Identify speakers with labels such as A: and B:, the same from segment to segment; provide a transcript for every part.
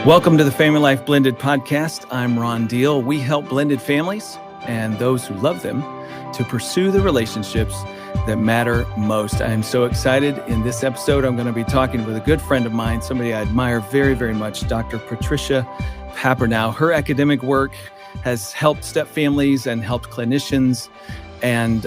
A: Welcome to the Family Life Blended podcast. I'm Ron Deal. We help blended families and those who love them to pursue the relationships that matter most. I am so excited. In this episode, I'm going to be talking with a good friend of mine, somebody I admire very, very much, Dr. Patricia Papernow. Her academic work has helped stepfamilies and helped clinicians and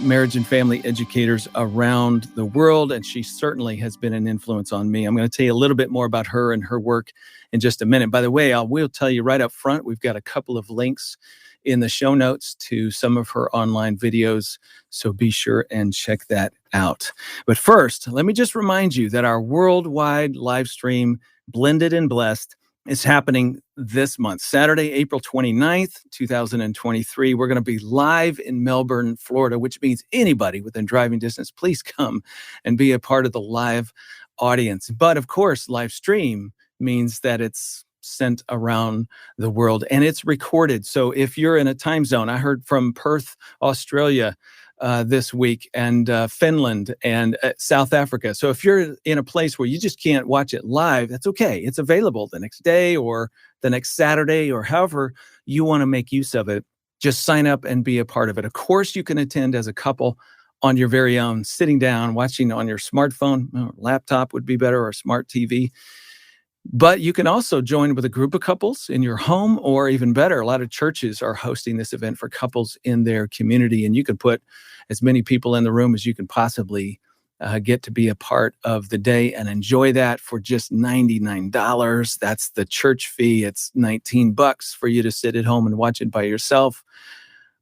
A: marriage and family educators around the world. And she certainly has been an influence on me. I'm going to tell you a little bit more about her and her work in just a minute. By the way, I will tell you right up front, we've got a couple of links in the show notes to some of her online videos. So be sure and check that out. But first, let me just remind you that our worldwide live stream, Blended and Blessed, is happening this month, Saturday, April 29th, 2023. We're going to be live in Melbourne, Florida, which means anybody within driving distance, please come and be a part of the live audience. But of course, live stream means that it's sent around the world and it's recorded. So if you're in a time zone, I heard from Perth, Australia, this week, and Finland and South Africa. So if you're in a place where you just can't watch it live, that's okay. It's available the next day or the next Saturday or however you want to make use of it. Just sign up and be a part of it. Of course, you can attend as a couple on your very own, sitting down, watching on your smartphone, or laptop would be better, or smart TV. But you can also join with a group of couples in your home, or even better, a lot of churches are hosting this event for couples in their community. And you can put as many people in the room as you can possibly get to be a part of the day and enjoy that for just $99. That's the church fee. It's $19 for you to sit at home and watch it by yourself.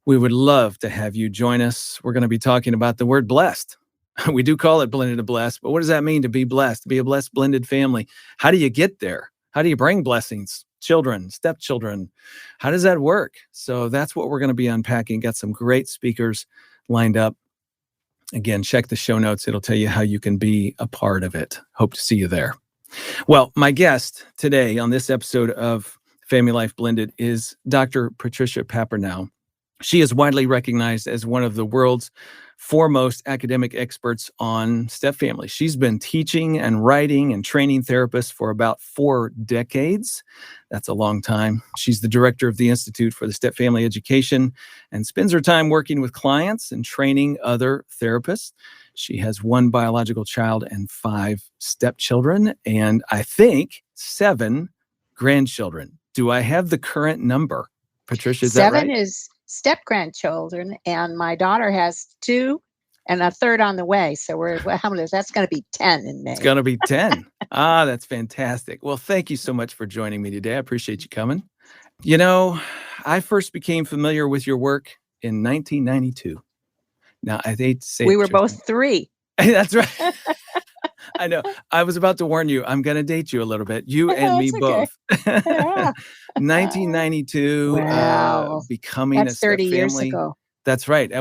A: We would love to have you join us. We're going to be talking about the word blessed. We do call it blended and blessed, but what does that mean to be blessed, to be a blessed blended family? How do you get there? How do you bring blessings, children, stepchildren? How does that work? So that's what we're going to be unpacking. Got some great speakers lined up. Again, check the show notes. It'll tell you how you can be a part of it. Hope to see you there. Well, my guest today on this episode of Family Life Blended is Dr. Patricia Papernow. She is widely recognized as one of the world's foremost academic experts on stepfamilies. She's been teaching and writing and training therapists for about 4 decades. That's a long time. She's the director of the Institute for the Stepfamily Education and spends her time working with clients and training other therapists. She has 1 biological child and 5 stepchildren, and I think 7 grandchildren. Do I have the current number? Patricia, is that right?
B: 7 is step-grandchildren, and my daughter has 2 and a third on the way. So how many? That's going to be 10 in May.
A: It's going to be 10. That's fantastic. Well, thank you so much for joining me today. I appreciate you coming. You know, I first became familiar with your work in 1992. Now, I hate to say
B: we were both 3.
A: That's right. I know. I was about to warn you. I'm going to date you a little bit. You and me both.
B: Yeah.
A: 1992.
B: Wow.
A: Becoming
B: That's
A: a
B: 30
A: stepfamily.
B: years ago.
A: That's right.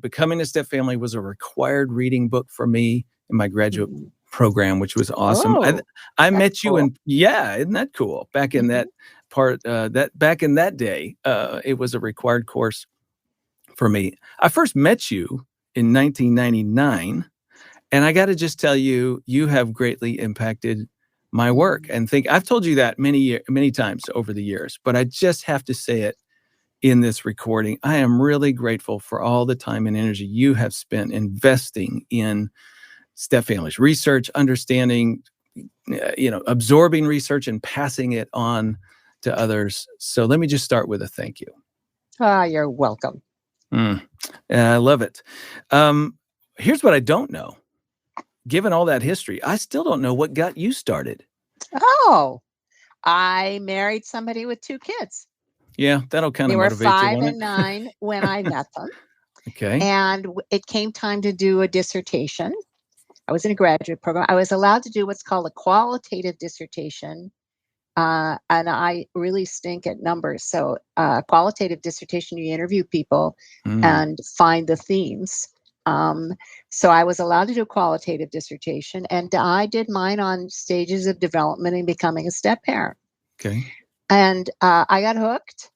A: Becoming a stepfamily was a required reading book for me in my graduate program, which was awesome.
B: Oh,
A: I met you
B: cool.
A: isn't that cool? Back in that part, back in that day, it was a required course for me. I first met you in 1999. And I got to just tell you, you have greatly impacted my work. And I've told you that many times over the years, but I just have to say it in this recording. I am really grateful for all the time and energy you have spent investing in stepfamilies, research, understanding, absorbing research and passing it on to others. So let me just start with a thank you.
B: You're welcome.
A: I love it. Here's what I don't know. Given all that history, I still don't know what got you started.
B: Oh, I married somebody with 2 kids.
A: Yeah, that'll kind of motivate you.
B: They were 5
A: won't
B: and
A: it?
B: 9 when I met them.
A: Okay.
B: And it came time to do a dissertation. I was in a graduate program. I was allowed to do what's called a qualitative dissertation. And I really stink at numbers. So qualitative dissertation, you interview people and find the themes. So I was allowed to do a qualitative dissertation, and I did mine on stages of development and becoming a step parent.
A: Okay.
B: And I got hooked.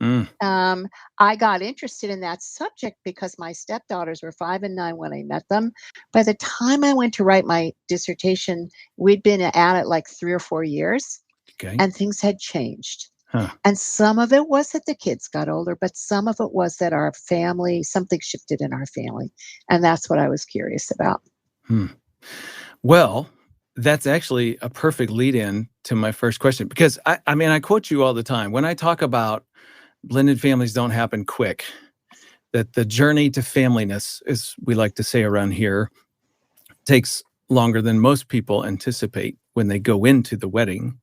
B: I got interested in that subject because my stepdaughters were 5 and 9 when I met them. By the time I went to write my dissertation, we'd been at it like 3 or 4 years.
A: Okay.
B: and things had changed.
A: Huh.
B: And some of it was that the kids got older, but some of it was that our family, something shifted in our family. And that's what I was curious about.
A: Hmm. Well, that's actually a perfect lead in to my first question because I mean, I quote you all the time. When I talk about blended families don't happen quick, that the journey to familyness, as we like to say around here, takes longer than most people anticipate when they go into the wedding.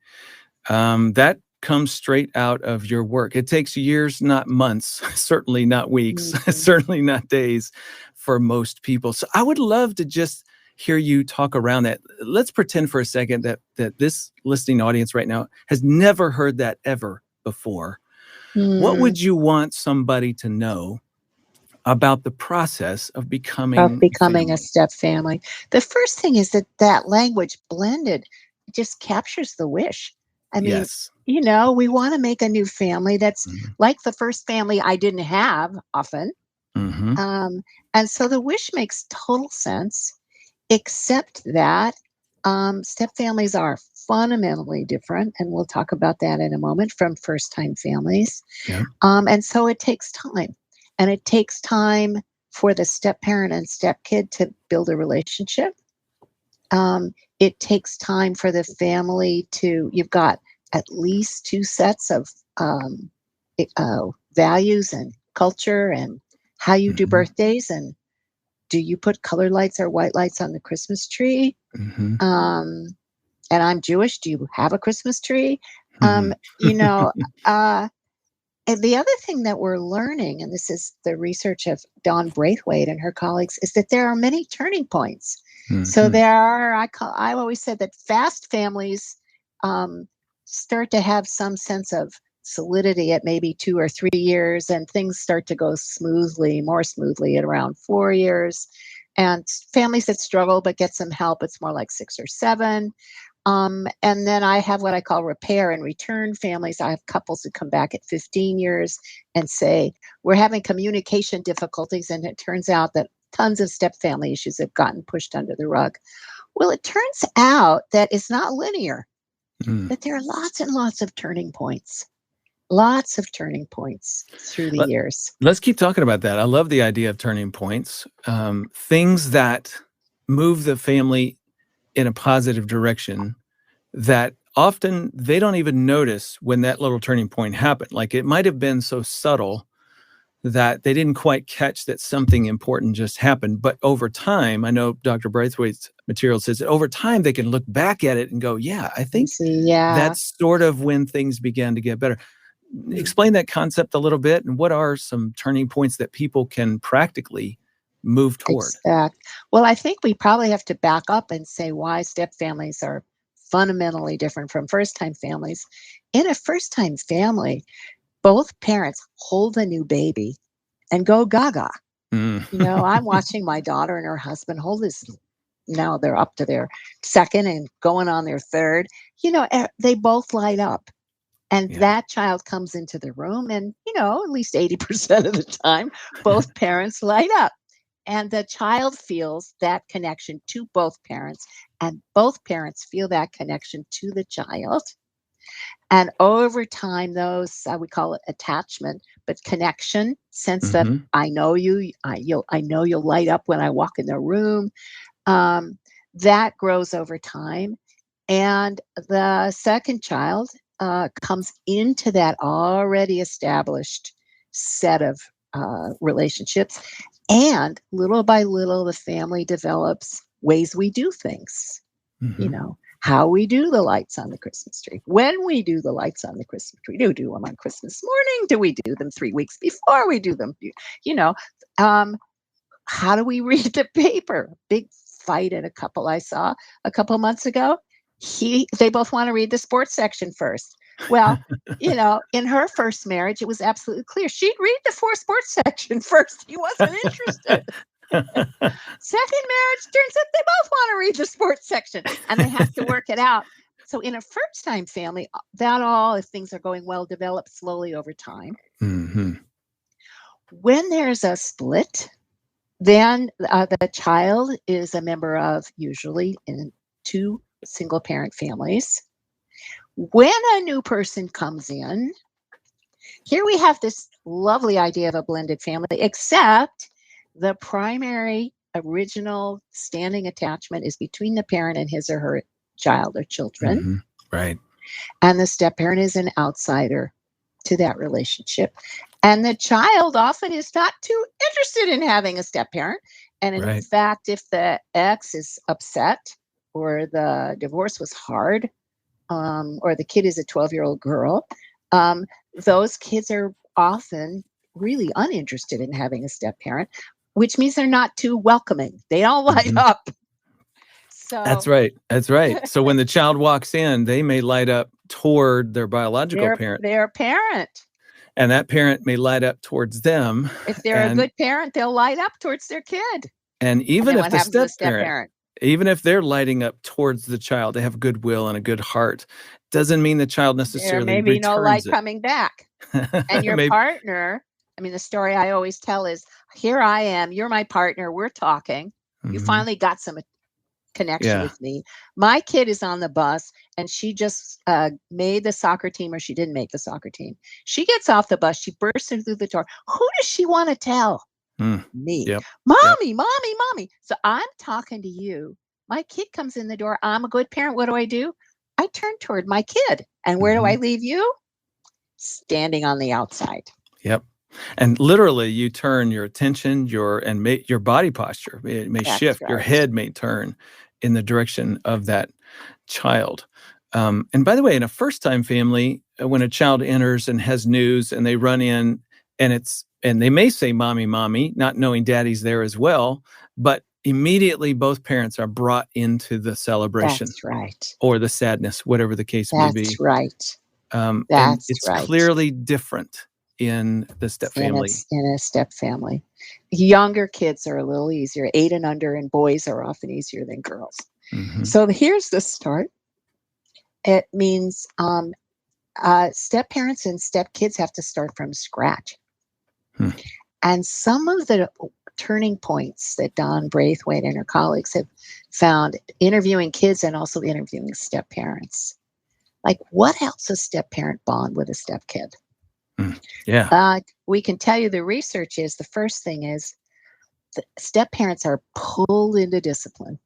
A: That comes straight out of your work. It takes years, not months, certainly not weeks,
B: Mhm.
A: certainly not days for most people. So I would love to just hear you talk around that. Let's pretend for a second that this listening audience right now has never heard that ever before. What
B: Mm,
A: would you want somebody to know about the process of
B: of
A: becoming
B: becoming a
A: family?
B: step family. The first thing is that that language blended just captures the wish. I mean,
A: Yes.
B: we want to make a new family that's
A: Mhm.
B: like the first family I didn't have often.
A: Mhm.
B: Um, and so the wish makes total sense, except that step families are fundamentally different. And we'll talk about that in a moment from first time families.
A: Yeah.
B: And so it takes time. And it takes time for the step parent and step kid to build a relationship. It takes time for the family you've got at least two sets of values and culture and how you do
A: Mhm.
B: birthdays. And do you put colored lights or white lights on the Christmas tree?
A: Mhm.
B: Um, and I'm Jewish. Do you have a Christmas tree? Um,
A: Mhm.
B: you know, uh, and the other thing that we're learning, and this is the research of Dawn Braithwaite and her colleagues, is that there are many turning points. So
A: Mhm.
B: there are, I always said that fast families um, start to have some sense of solidity at maybe 2 or 3 years, and things start to go smoothly, more smoothly at around 4 years. And families that struggle but get some help, it's more like 6 or 7. And then I have what I call repair and return families. I have couples who come back at 15 years and say, we're having communication difficulties. And it turns out that tons of step family issues have gotten pushed under the rug. Well, it turns out that it's not linear,
A: Mm.
B: that there are lots and lots of turning points through the
A: Let,
B: years.
A: let's keep talking about that. I love the idea of turning points, things that move the family in a positive direction that often they don't even notice when that little turning point happened. Like it might have been so subtle that they didn't quite catch that something important just happened. But over time, I know Dr. Braithwaite's material says that over time they can look back at it and go, yeah, I
B: You
A: think
B: see, yeah.
A: that's sort of when things began to get better. Explain that concept a little bit. And what are some turning points that people can practically move toward?
B: Exact. Well, I think we probably have to back up and say why step families are fundamentally different from first time families. In a first time family, both parents hold a new baby and go gaga.
A: Mm.
B: I'm watching my daughter and her husband hold this. Now they're up to their second and going on their third. They both light up. And
A: Yeah.
B: that child comes into the room, and, at least 80% of the time, both parents light up. And the child feels that connection to both parents, and both parents feel that connection to the child. And over time, those we call it attachment, but connection, sense that
A: Hmm.
B: I know you, I know you'll light up when I walk in the room. Um, that grows over time, and the second child comes into that already established set of relationships. And little by little, the family develops ways we do things,
A: Hmm.
B: how we do the lights on the Christmas tree, when we do the lights on the Christmas tree. Do we do them on Christmas morning? Do we do them 3 weeks before we do them? You know, um, how do we read the paper? Big fight in a couple I saw a couple months ago. They both want to read the sports section first. Well, in her first marriage, it was absolutely clear she'd read the sports section first. He wasn't interested. Second marriage turns out they both want to read the sports section, and they have to work it out. So in a first time family, that all, if things are going well, develops slowly over time.
A: Hmm.
B: When there's a split, then the child is a member of usually in two single parent families. When a new person comes in, here we have this lovely idea of a blended family, except the primary original standing attachment is between the parent and his or her child or children.
A: Mm-hmm. Right.
B: And the step parent is an outsider to that relationship. And the child often is not too interested in having a step parent. And in
A: Right.
B: fact, if the ex is upset or the divorce was hard, or the kid is a 12-year-old girl, those kids are often really uninterested in having a step parent, which means they're not too welcoming. They don't light
A: Mm-hmm.
B: up.
A: That's
B: So
A: right. That's right. So when the child walks in, they may light up toward their biological parent,
B: their parent.
A: and that parent may light up towards them.
B: If they're a
A: And
B: good parent, they'll light up towards their kid.
A: and
B: And
A: even
B: then
A: if
B: what
A: the
B: happens to the
A: step
B: step
A: parent,
B: parent?
A: even if they're lighting up towards the child, they have goodwill and a good heart, doesn't mean the child
B: There
A: necessarily
B: may be no light
A: returns it.
B: coming back. And your
A: Maybe,
B: partner, I mean, the story I always tell is, here I am, you're my partner, we're talking. You
A: Mhm.
B: finally got some connection
A: Yeah.
B: with me. My kid is on the bus and she just made the soccer team, or she didn't make the soccer team. She gets off the bus, she bursts in through the door. Who does she want to tell?
A: Mm.
B: Me.
A: Yep.
B: Mommy, mommy, mommy. So I'm talking to you. My kid comes in the door. I'm a good parent. What do? I turn toward my kid. And where do I
A: Mhm.
B: leave you? Standing on the outside.
A: Yep. And literally, you turn your attention, your body posture. It may
B: That's
A: shift. Your
B: right.
A: head may turn in the direction of that child. And by the way, in a first-time family, when a child enters and has news, and they run in, and they may say "mommy, mommy," not knowing daddy's there as well, but immediately both parents are brought into the celebration
B: That's right.
A: or the sadness, whatever the case may be.
B: That's right.
A: And
B: That's
A: it's
B: right.
A: clearly different in the step family.
B: In a step family. Younger kids are a little easier. 8 and under, and boys are often easier than girls.
A: Mhm.
B: So here's the start. It means step parents and step kids have to start from scratch.
A: Hmm.
B: And some of the turning points that Don Braithwaite and her colleagues have found interviewing kids and also interviewing step parents. Like, what helps a step parent bond with a step kid?
A: Yeah.
B: We can tell you the research is, the first thing is, the step parents are pulled into discipline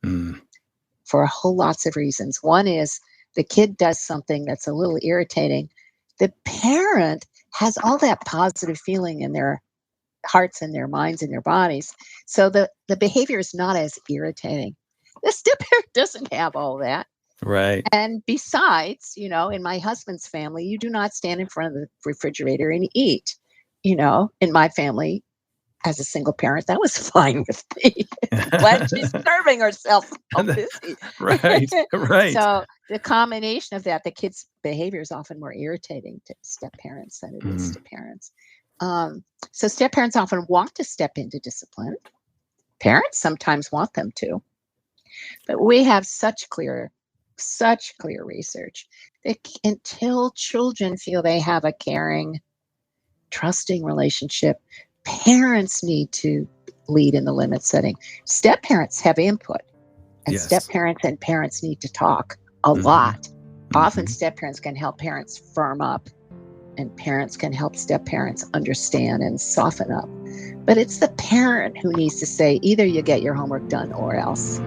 A: Mm.
B: for a whole lots of reasons. One is the kid does something that's a little irritating. The parent has all that positive feeling in their hearts and their minds and their bodies. So the behavior is not as irritating. The step parent doesn't have all that.
A: Right.
B: And besides, in my husband's family, you do not stand in front of the refrigerator and eat. In my family, as a single parent, that was fine with me. Glad she's starving herself. I'm busy.
A: Right. Right.
B: So the combination of that, the kid's behavior is often more irritating to step parents than it is to parents. So step parents often want to step into discipline. Parents sometimes want them to. But we have such clear research that until children feel they have a caring, trusting relationship, parents need to lead in the limit setting. Step parents have input, and
A: Yes.
B: step parents and parents need to talk a lot. Often step parents can help parents firm up, and parents can help step parents understand and soften up. But it's the parent who needs to say, either you get your homework done or else.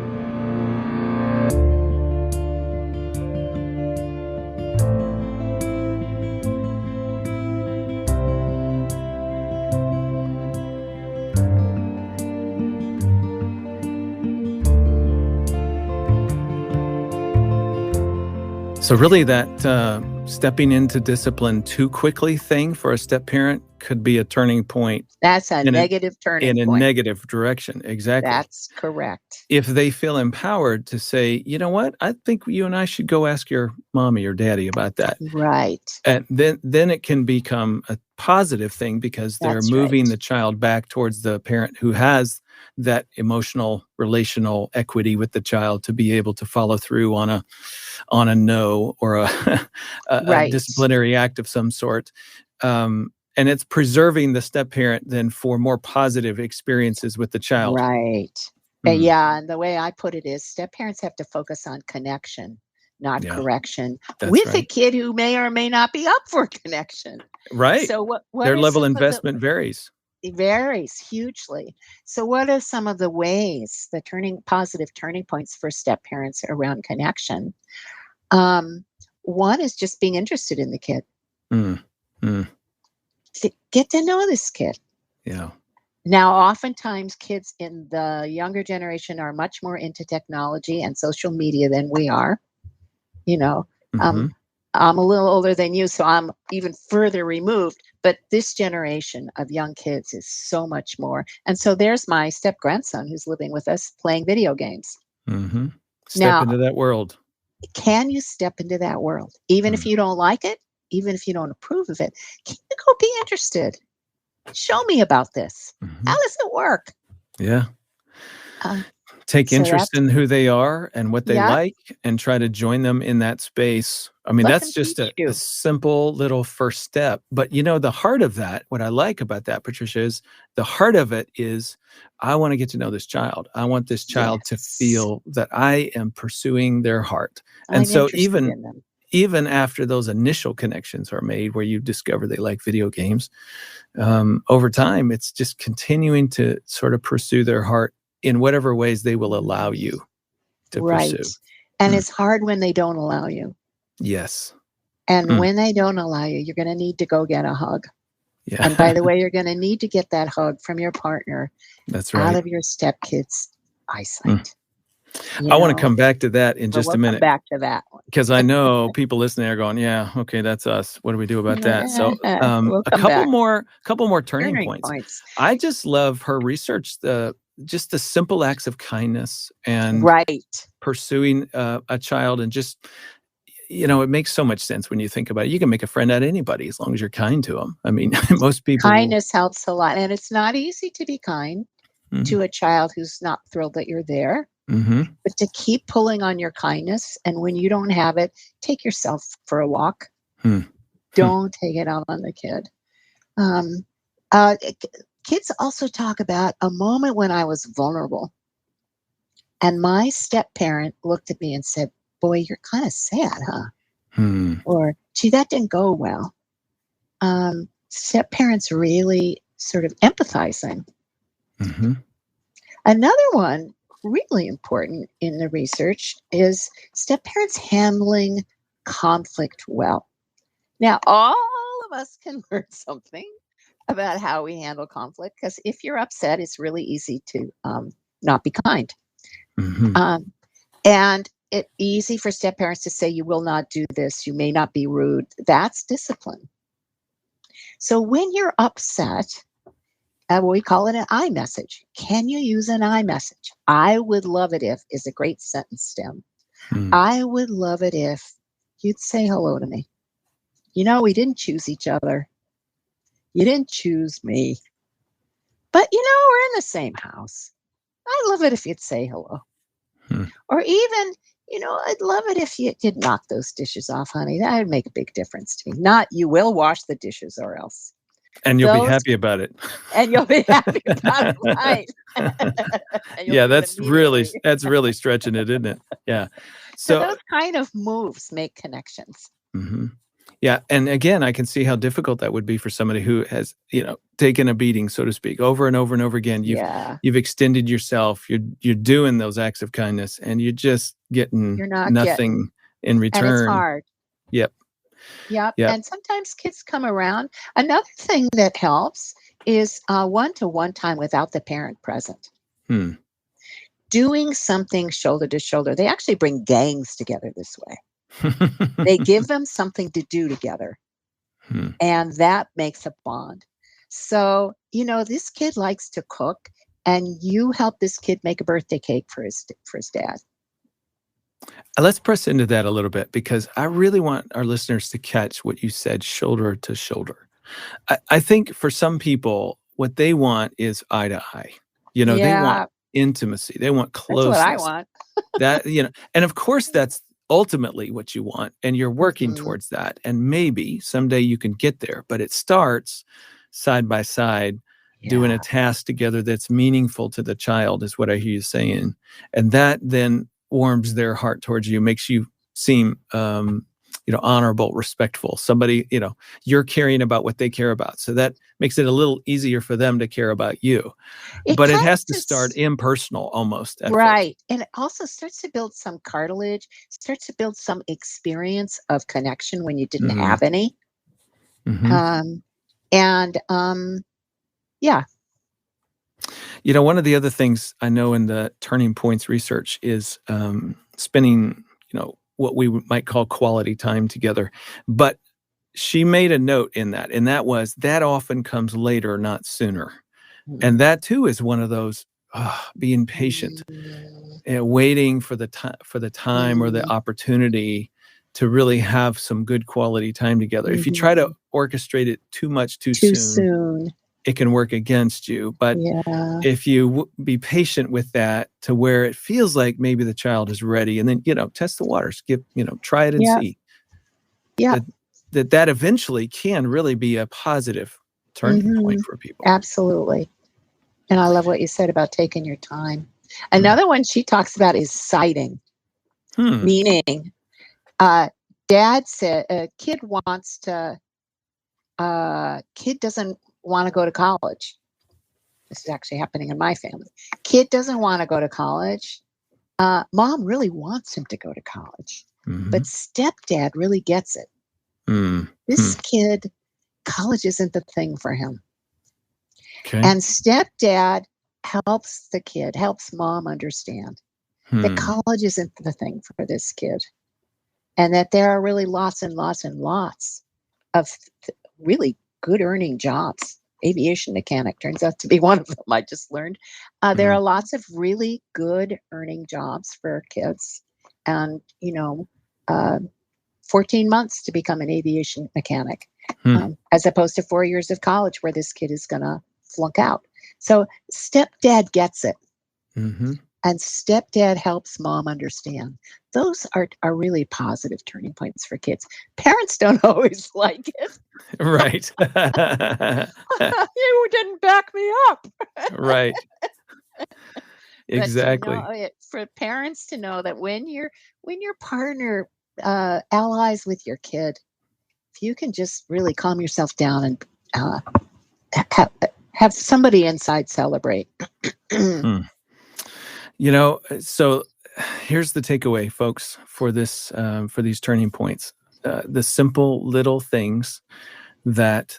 A: So really, that stepping into discipline too quickly thing for a step parent could be a turning point.
B: That's a negative turning
A: point. In a
B: point.
A: negative direction. Exactly.
B: That's correct.
A: If they feel empowered to say, you know what, I think you and I should go ask your mommy or daddy about that.
B: Right.
A: And then it can become a positive thing, because they're
B: That's
A: moving
B: right.
A: the child back towards the parent who has that emotional, relational equity with the child to be able to follow through on a no, or a
B: Right.
A: disciplinary act of some sort. And it's preserving the step parent then for more positive experiences with the child.
B: Right. Yeah, and the way I put it is, step parents have to focus on connection, not
A: Yeah,
B: correction,
A: that's
B: with a
A: right.
B: kid who may or may not be up for connection.
A: Right.
B: So what
A: Their
B: are
A: level
B: some
A: of
B: of the
A: investment varies.
B: it varies hugely. So what are some of the ways, the positive turning points for step parents around connection? One is just being interested in the kid.
A: Mm, mm,
B: Get to know this kid.
A: yeah.
B: Now, oftentimes kids in the younger generation are much more into technology and social media than we are. You know, um,
A: Mhm.
B: I'm a little older than you, so I'm even further removed. But this generation of young kids is so much more. And so there's my step grandson who's living with us playing video games.
A: Mhm. Step
B: Now,
A: into that world.
B: can you step into that world? Even if
A: Mm,
B: you don't like it, even if you don't approve of it, can you go be interested? Show me about this. How
A: mhm.
B: does it work?
A: Yeah.
B: Uh,
A: Take
B: so
A: interest
B: that's,
A: in who they are and what they
B: yeah,
A: like and try to join them in that space. I mean,
B: let
A: that's
B: them
A: just
B: teach
A: a
B: you.
A: simple little first step. But, the heart of that, what I like about that, Patricia, is the heart of it is I want to get to know this child. I want this child to
B: Yes,
A: feel that I am pursuing their heart. And
B: I'm
A: so
B: interested in them.
A: even after those initial connections are made where you discover they like video games, over time, it's just continuing to sort of pursue their heart in whatever ways they will allow
B: Mm,
A: you to
B: right.
A: pursue.
B: And
A: Mm,
B: it's hard when they don't allow you.
A: yes.
B: And
A: Mm,
B: when they don't allow you, you're going to need to go get a hug. And by
A: yeah,
B: the way, you're going to need to get that hug from your partner
A: that's
B: out
A: right.
B: of your stepkid's
A: Mm.
B: eyesight, you
A: I want to
B: know,
A: come back to that in
B: but
A: just a
B: we'll come
A: minute
B: back to that one.
A: because I know people listening are going, "Yeah, okay, that's us. What do we do about that?" So,
B: We'll
A: a
B: come back.
A: couple more turning
B: Turning
A: points.
B: points.
A: I just love her research, just the simple acts of kindness and
B: Right.
A: pursuing a child and just it makes so much sense when you think about it. You can make a friend out of anybody as long as you're kind to them. I mean, most people will.
B: Kindness helps a lot. And it's not easy to be kind
A: Mm,
B: to a child who's not thrilled that you're there,
A: mhm,
B: but to keep pulling on your kindness. And when you don't have it, take yourself for a walk.
A: hmm, hmm,
B: Don't take it out on the kid. Um, uh, Kids also talk about a moment when I was vulnerable. And my step parent looked at me and said, "Boy, you're kind of sad, huh?"
A: hmm,
B: Or, "Gee, that didn't go well." Step parents really sort of empathizing.
A: mhm,
B: Another one, really important in the research, is step parents handling conflict well. Now, all of us can learn something about how we handle conflict because if you're upset, it's really easy to not be kind.
A: mhm.
B: Um, and it's easy for step parents to say, "You will not do this, you may not be rude." That's discipline. So when you're upset, we call it an I message. Can you use an I message? "I would love it if" is a great sentence stem.
A: Hmm.
B: "I would love it if you'd say hello to me. We didn't choose each other. You didn't choose me. But we're in the same house. I'd love it if you'd say hello."
A: Hmm.
B: Or even, "I'd love it if you did knock those dishes off, honey. That would make a big difference to me." Not "you will wash the dishes or else."
A: And you'll be
B: Those,
A: happy about it.
B: and you'll be happy about it, right? And you'll
A: Yeah,
B: do it immediately.
A: that's really stretching it, isn't it? Yeah.
B: So
A: So,
B: those kind of moves make connections.
A: mhm. Yeah, and again, I can see how difficult that would be for somebody who has, taken a beating, so to speak, over and over and over again.
B: Yeah,
A: You've extended yourself. You're doing those acts of kindness, and you're just getting
B: you're not getting,
A: nothing in
B: and it's
A: return.
B: hard.
A: Yep.
B: Yep.
A: Yep.
B: And sometimes kids come around. Another thing that helps is one-to-one time without the parent present.
A: Hmm.
B: Doing something shoulder to shoulder. They actually bring gangs together this way. They give them something to do together,
A: Hmm.
B: and that makes a bond. So, this kid likes to cook, and you help this kid make a birthday cake for his dad.
A: Let's press into that a little bit because I really want our listeners to catch what you said, shoulder to shoulder. I think for some people, what they want is eye to eye. They want
B: Yeah,
A: intimacy. They want
B: that's what I
A: closeness.
B: want.
A: And of course, that's ultimately what you want, and you're working
B: Mhm.
A: towards that. And maybe someday you can get there, but it starts side by side, doing a
B: Yeah.
A: task together that's meaningful to the child, is what I hear you saying. And that then warms their heart towards you, makes you seem, honorable, respectful. Somebody, you're caring about what they care about. So that makes it a little easier for them to care about you.
B: It
A: But it
B: kind
A: has to
B: of
A: start impersonal almost at first.
B: right. And it also starts to build some cartilage, starts to build some experience of connection when you didn't
A: Hmm.
B: have any.
A: Hmm.
B: Um, and yeah.
A: One of the other things I know in the Turning Points research is spending, what we might call quality time together. But she made a note in that, and that was that often comes later, not sooner. And that too is one of those being patient
B: Mm,
A: and waiting for the time or the
B: mm,
A: opportunity to really have some good quality time together. If you try to
B: mhm.
A: orchestrate it too much too
B: Too
A: soon,
B: soon.
A: it can work against you. But
B: Yeah.
A: if you be patient with that to where it feels like maybe the child is ready, and then test the waters, try it and
B: Yeah.
A: see
B: Yeah.
A: that that eventually can really be a positive turning point
B: Hmm.
A: for people.
B: Absolutely. And I love what you said about taking your time.
A: Hmm.
B: Another one she talks about is sighting,
A: Hmm.
B: meaning uh, dad said a kid wants to, kid doesn't want to go to college. This is actually happening in my family. Kid doesn't want to go to college. Mom really wants him to go to college,
A: Hmm.
B: but stepdad really gets it.
A: Hmm. Hmm.
B: This kid, college isn't the thing for him.
A: Okay.
B: And stepdad helps the kid, helps mom understand that
A: Hmm.
B: college isn't the thing for this kid. And that there are really lots and lots and lots of really good earning jobs. Aviation mechanic turns out to be one of them, I just learned. There
A: Hmm.
B: are lots of really good earning jobs for kids. And, uh, 14 months to become an aviation mechanic,
A: Hmm.
B: as opposed to 4 years of college where this kid is going to flunk out. So stepdad gets it,
A: Hmm.
B: and stepdad helps mom understand. Those are really positive turning points for kids. Parents don't always like it.
A: Right.
B: You didn't back me up.
A: Right.
B: But to know
A: Exactly.
B: it, for parents to know that when your partner allies with your kid, if you can just really calm yourself down and uh, have somebody inside celebrate.
A: Hmm. So here's the takeaway, folks, for this for these turning points. The simple little things that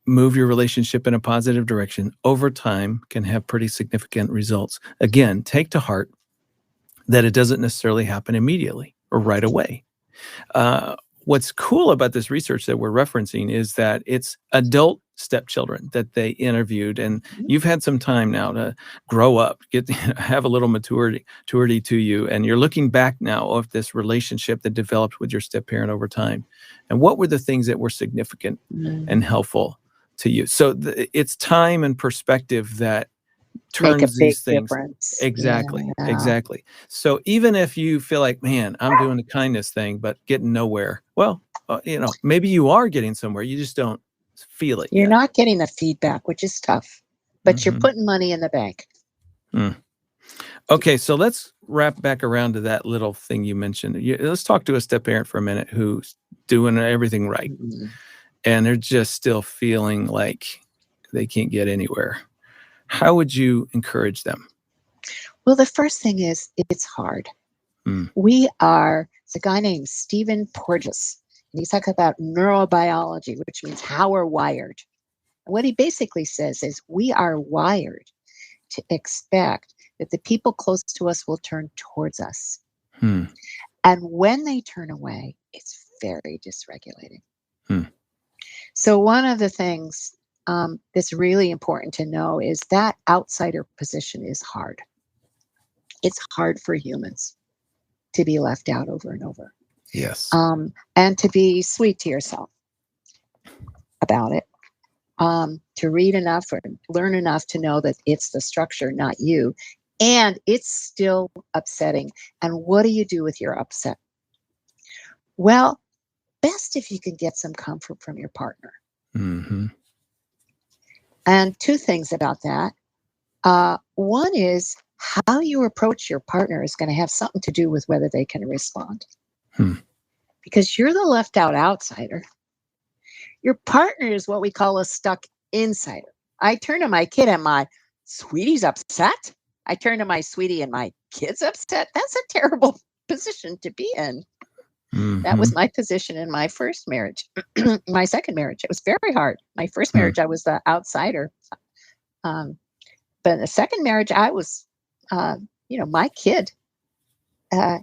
A: move your relationship in a positive direction over time can have pretty significant results. Again, take to heart that it doesn't necessarily happen immediately or right away. Uh, what's cool about this research that we're referencing is that it's adult stepchildren that they interviewed, and you've had some time now to grow up, have a little maturity to you, and you're looking back now of this relationship that developed with your step parent over time, and what were the things that were significant and
B: Mm,
A: helpful to you. So it's time and perspective that
B: make a
A: turns
B: big
A: these things.
B: difference.
A: Exactly,
B: Yeah.
A: exactly. So even if you feel like, man, I'm doing the kindness thing, but getting nowhere, well, maybe you are getting somewhere. You just don't feel it
B: You're
A: yet.
B: not getting the feedback, which is tough, but you're
A: Hmm.
B: putting money in the bank.
A: Okay, so let's wrap back around to that little thing you mentioned. Let's talk to a step parent for a minute who's doing everything right,
B: Mhm.
A: and they're just still feeling like they can't get anywhere. How would you encourage them?
B: Well, the first thing is it's hard.
A: Mm.
B: It's a guy named Stephen Porges, and he's talking about neurobiology, which means how we're wired. And what he basically says is we are wired to expect that the people close to us will turn towards us.
A: Hmm.
B: And when they turn away, it's very dysregulating.
A: Hmm.
B: So, one of the things that's really important to know is that outsider position is hard. It's hard for humans to be left out over and over,
A: Yes.
B: and to be sweet to yourself about it. To read enough or learn enough to know that it's the structure, not you. And it's still upsetting. And what do you do with your upset? Well, best if you can get some comfort from your partner.
A: Hmm.
B: And two things about that. One is how you approach your partner is going to have something to do with whether they can respond. Because you're the left out outsider. Your partner is what we call a stuck insider. I turn to my kid and my sweetie's upset. I turn to my sweetie and my kid's upset. That's a terrible position to be in. That was my position in my first marriage. My second marriage, it was very hard. My first marriage, I was the outsider. But in the second marriage, I was, my kid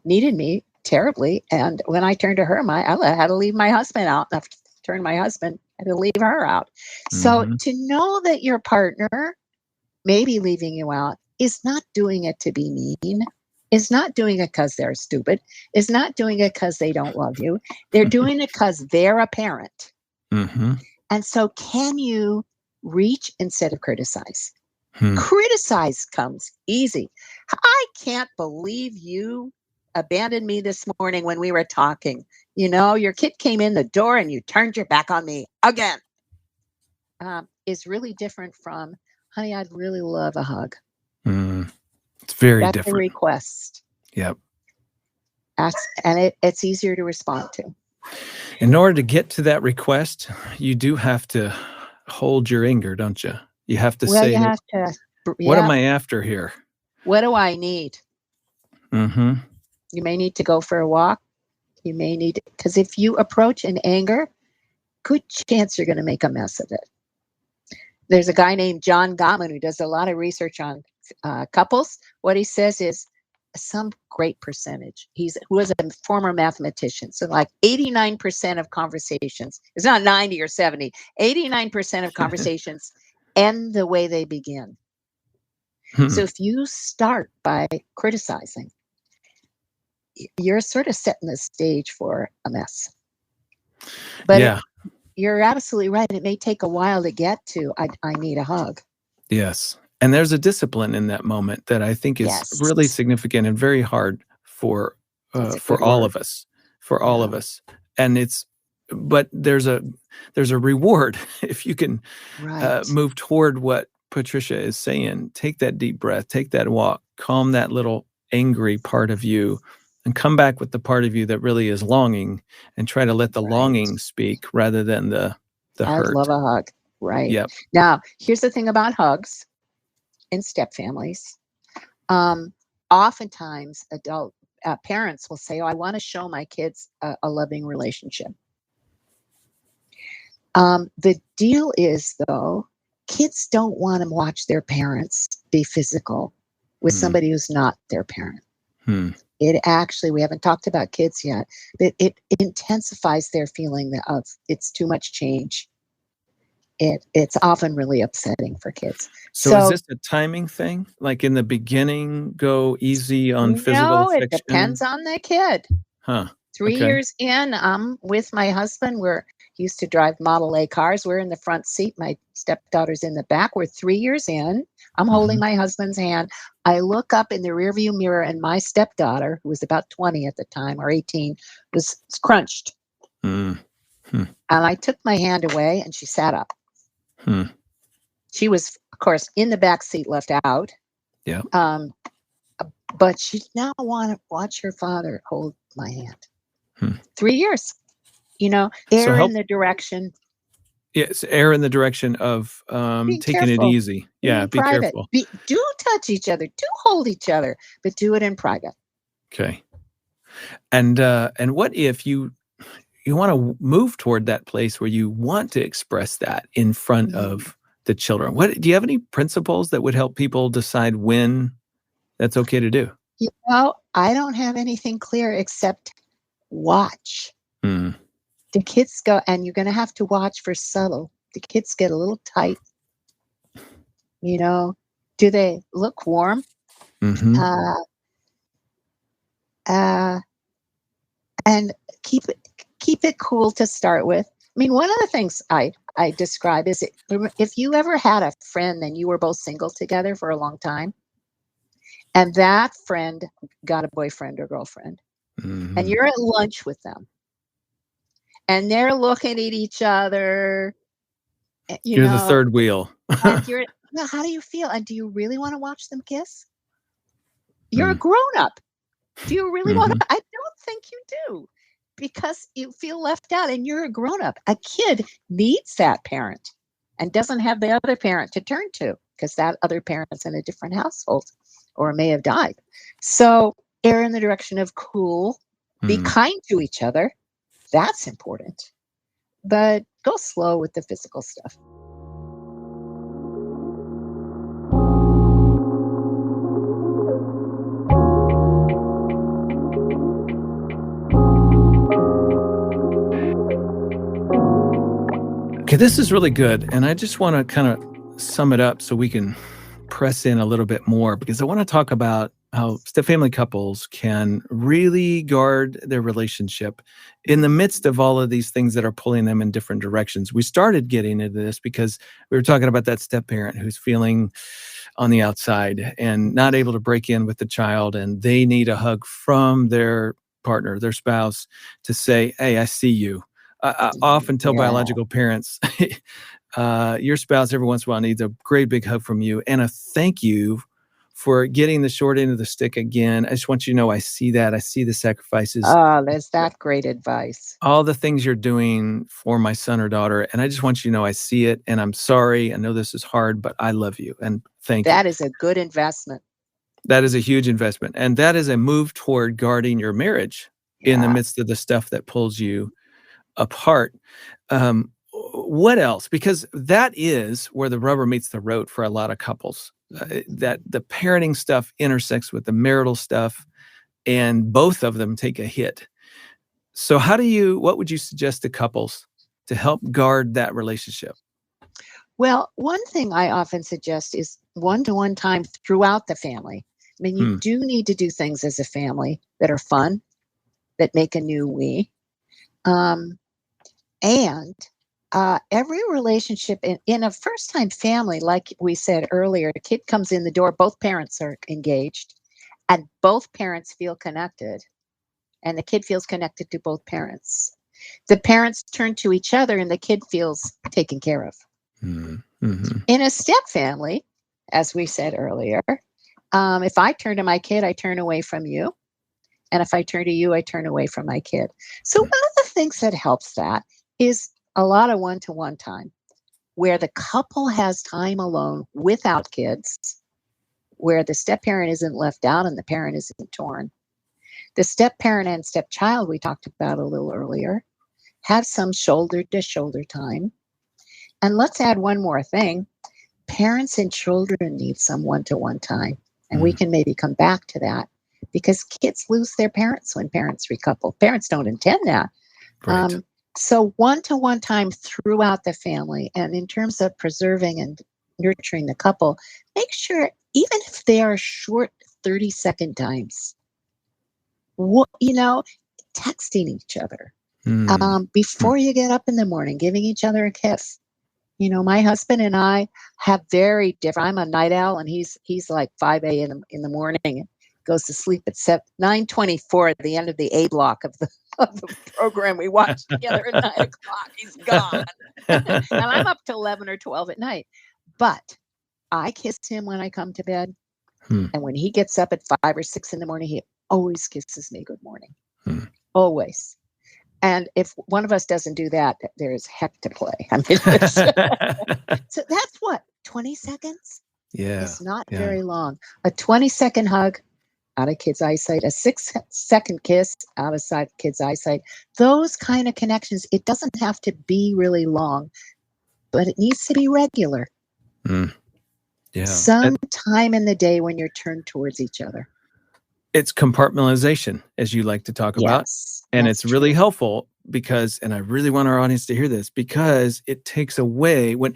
B: needed me terribly. And when I turned to her, I had to leave my husband out. I turned my husband, I had to leave her out. So to know that your partner may be leaving you out is not doing it to be mean, is not doing it because they're stupid, is not doing it because they don't love you. They're doing it because they're a parent. And so can you reach instead of criticize? Criticize comes easy. I can't believe you abandoned me this morning when we were talking. Your kid came in the door and you turned your back on me again. Is really different from, honey, I'd really love a hug.
A: It's very
B: That's
A: different.
B: a request.
A: Yep.
B: And it's easier to respond to.
A: In order to get to that request, you do have to hold your anger, don't you? You have to say,
B: you have to,
A: what am I after here?
B: What do I need? You may need to go for a walk. You may need, because if you approach in anger, good chance you're going to make a mess of it. There's a guy named John Gottman who does a lot of research on couples. What he says is some great percentage. Who was a former mathematician. So like 89% of conversations, it's not 90 or 70, 89% of conversations end the way they begin. So if you start by criticizing, you're sort of setting the stage for a mess. But you're absolutely right. It may take a while to get to, I need a hug.
A: Yes. And there's a discipline in that moment that I think is really significant and very hard for all of us, of us. And but there's a reward if you can move toward what Patricia is saying. Take that deep breath, take that walk, calm that little angry part of you, and come back with the part of you that really is longing, and try to let the longing speak rather than the hurt.
B: I'd love a hug. Right.
A: Yep.
B: Now, here's the thing about hugs in step families. Oftentimes, adult parents will say, "Oh, I want to show my kids a loving relationship." The deal is, though, kids don't want to watch their parents be physical with somebody who's not their parent. It actually, we haven't talked about kids yet, but it intensifies their feeling of it's too much change. It's often really upsetting for kids.
A: So is this a timing thing? Like in the beginning, go easy on physical affection?
B: No, it depends on the kid. 3 years in, with my husband. He used to drive Model A cars. We're in the front seat. My stepdaughter's in the back. We're 3 years in. I'm holding my husband's hand. I look up in the rearview mirror, and my stepdaughter, who was about 20 at the time, or 18, was crunched. And I took my hand away, and she sat up. She was, of course, in the back seat, left out.
A: Yeah.
B: But she now want to watch her father hold my hand. 3 years. Err in the direction.
A: Yes, err in the direction of taking it easy. Yeah, be careful.
B: Do touch each other, do hold each other, but do it in private.
A: Okay. And what if you want to move toward that place where you want to express that in front of the children? Do you have any principles that would help people decide when that's okay to do?
B: I don't have anything clear except watch. The kids go, and you're going to have to watch for subtle. The kids get a little tight. Do they look warm? And keep it cool to start with. I mean, one of the things I describe is if you ever had a friend and you were both single together for a long time, and that friend got a boyfriend or girlfriend, and you're at lunch with them, and they're looking at each other.
A: You're the third wheel.
B: And how do you feel? And do you really want to watch them kiss? You're a grown up. Do you really want
A: Mm-hmm.
B: to? I don't think you do, because you feel left out and you're a grown up. A kid needs that parent and doesn't have the other parent to turn to because that other parent's in a different household or may have died. So err in the direction of cool, be kind to each other. That's important. But go slow with the physical stuff.
A: Okay, this is really good. And I just want to kind of sum it up so we can press in a little bit more, because I want to talk about how step-family couples can really guard their relationship in the midst of all of these things that are pulling them in different directions. We started getting into this because we were talking about that step-parent who's feeling on the outside and not able to break in with the child, and they need a hug from their partner, their spouse, to say, "Hey, I see you." I often tell
B: Yeah.
A: biological parents, your spouse every once in a while needs a great big hug from you and a thank you for getting the short end of the stick again. I just want you to know I see that. I see the sacrifices,
B: Oh, there's that great advice.
A: all the things you're doing for my son or daughter. And I just want you to know I see it and I'm sorry. I know this is hard, but I love you and thank you.
B: That is a good investment.
A: That is a huge investment. And that is a move toward guarding your marriage in the
B: Yeah.
A: midst of the stuff that pulls you apart. What else? Because that is where the rubber meets the road for a lot of couples. That the parenting stuff intersects with the marital stuff, and both of them take a hit. So, what would you suggest to couples to help guard that relationship?
B: Well, one thing I often suggest is one-to-one time throughout the family. I mean, you
A: Hmm.
B: do need to do things as a family that are fun, that make a new we. Um, and every relationship in a first time family, like we said earlier, a kid comes in the door, both parents are engaged, and both parents feel connected, and the kid feels connected to both parents. The parents turn to each other, and the kid feels taken care of.
A: Mm-hmm.
B: In a step family, as we said earlier, if I turn to my kid, I turn away from you. And if I turn to you, I turn away from my kid. So one of the things that helps that is a lot of one-to-one time where the couple has time alone without kids, where the step parent isn't left out and the parent isn't torn. The step parent and step child we talked about a little earlier have some shoulder to shoulder time. And let's add one more thing. Parents and children need some one-to-one time. And we can maybe come back to that because kids lose their parents when parents recouple. Parents don't intend that.
A: Right.
B: So one-to-one time throughout the family. And in terms of preserving and nurturing the couple, make sure, even if they are short 30-second times, texting each other before you get up in the morning, giving each other a kiss. My husband and I have very different. I'm a night owl, and he's like 5 a.m. in the morning. Goes to sleep at 9:24 at the end of the A block of the program we watch together at 9 o'clock. He's gone, and I'm up to 11 or 12 at night. But I kiss him when I come to bed, and when he gets up at 5 or 6 in the morning, he always kisses me good morning, always. And if one of us doesn't do that, there's heck to play. I mean, so that's what, 20 seconds?
A: Yeah.
B: It's not very long. A 20-second hug out of kids' eyesight, a 6-second kiss out of kids' eyesight. Those kind of connections, it doesn't have to be really long, but it needs to be regular.
A: Yeah.
B: Some time in the day when you're turned towards each other.
A: It's compartmentalization, as you like to talk about.
B: Yes,
A: And
B: that's
A: it's really
B: true.
A: helpful because, and I really want our audience to hear this, because it takes away when